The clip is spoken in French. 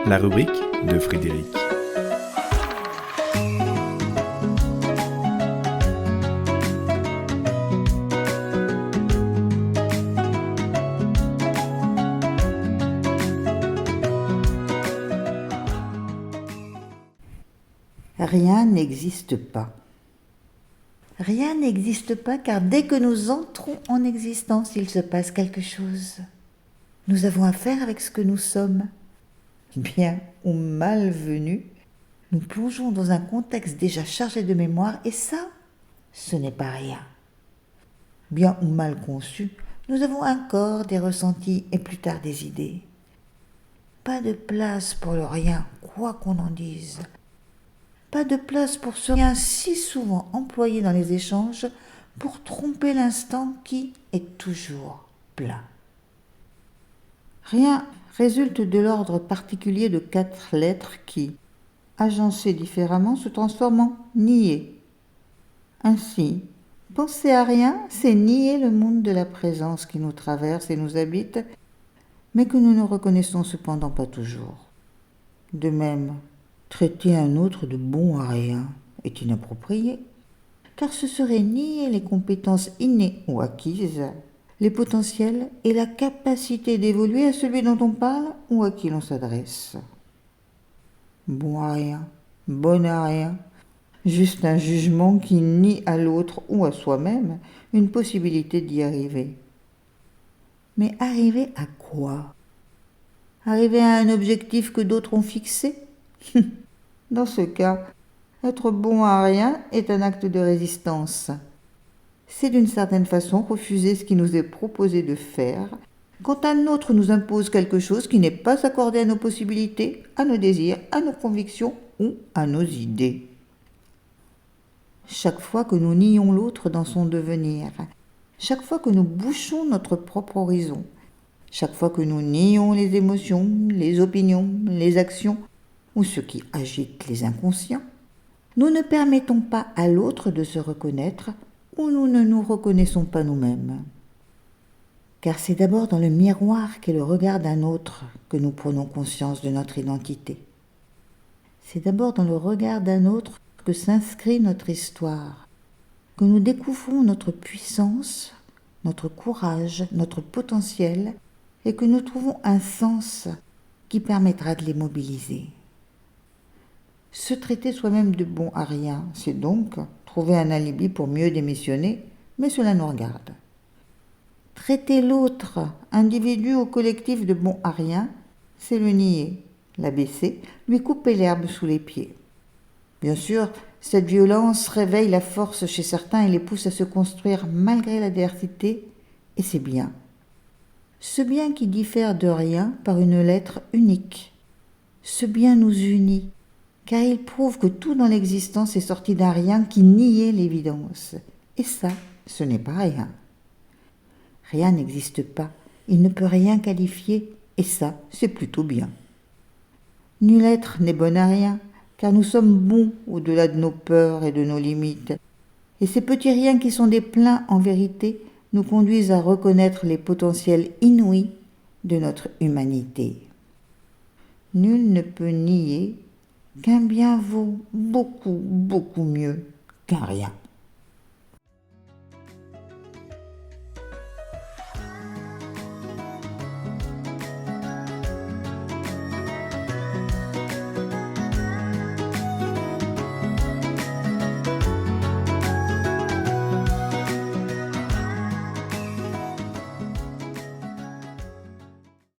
La rubrique de Frédéric. Rien n'existe pas. Rien n'existe pas car dès que nous entrons en existence, il se passe quelque chose. Nous avons affaire avec ce que nous sommes. Bien ou mal venu, nous plongeons dans un contexte déjà chargé de mémoire et ça, ce n'est pas rien. Bien ou mal conçu, nous avons un corps, des ressentis et plus tard des idées. Pas de place pour le rien, quoi qu'on en dise. Pas de place pour ce rien si souvent employé dans les échanges pour tromper l'instant qui est toujours plein. Rien résulte de l'ordre particulier de 4 lettres qui, agencées différemment, se transforment en nier. Ainsi, penser à rien, c'est nier le monde de la présence qui nous traverse et nous habite, mais que nous ne reconnaissons cependant pas toujours. De même, traiter un autre de bon à rien est inapproprié, car ce serait nier les compétences innées ou acquises, les potentiels et la capacité d'évoluer à celui dont on parle ou à qui l'on s'adresse. Bon à rien, bonne à rien, juste un jugement qui nie à l'autre ou à soi-même une possibilité d'y arriver. Mais arriver à quoi ? Arriver à un objectif que d'autres ont fixé ? Dans ce cas, être bon à rien est un acte de résistance. C'est d'une certaine façon refuser ce qui nous est proposé de faire quand un autre nous impose quelque chose qui n'est pas accordé à nos possibilités, à nos désirs, à nos convictions ou à nos idées. Chaque fois que nous nions l'autre dans son devenir, chaque fois que nous bouchons notre propre horizon, chaque fois que nous nions les émotions, les opinions, les actions ou ce qui agite les inconscients, nous ne permettons pas à l'autre de se reconnaître ou nous ne nous reconnaissons pas nous-mêmes. Car c'est d'abord dans le miroir qu'est le regard d'un autre que nous prenons conscience de notre identité. C'est d'abord dans le regard d'un autre que s'inscrit notre histoire, que nous découvrons notre puissance, notre courage, notre potentiel et que nous trouvons un sens qui permettra de les mobiliser. Se traiter soi-même de bon à rien, c'est donc trouver un alibi pour mieux démissionner, mais cela nous regarde. Traiter l'autre, individu ou collectif, de bon à rien, c'est le nier, l'abaisser, lui couper l'herbe sous les pieds. Bien sûr, cette violence réveille la force chez certains et les pousse à se construire malgré l'adversité, et c'est bien. Ce bien qui diffère de rien par une lettre unique. Ce bien nous unit, car il prouve que tout dans l'existence est sorti d'un rien qui niait l'évidence. Et ça, ce n'est pas rien. Rien n'existe pas, il ne peut rien qualifier, et ça, c'est plutôt bien. Nul être n'est bon à rien, car nous sommes bons au-delà de nos peurs et de nos limites. Et ces petits riens qui sont des pleins en vérité nous conduisent à reconnaître les potentiels inouïs de notre humanité. Nul ne peut nier qu'un bien vaut beaucoup, beaucoup mieux qu'un rien.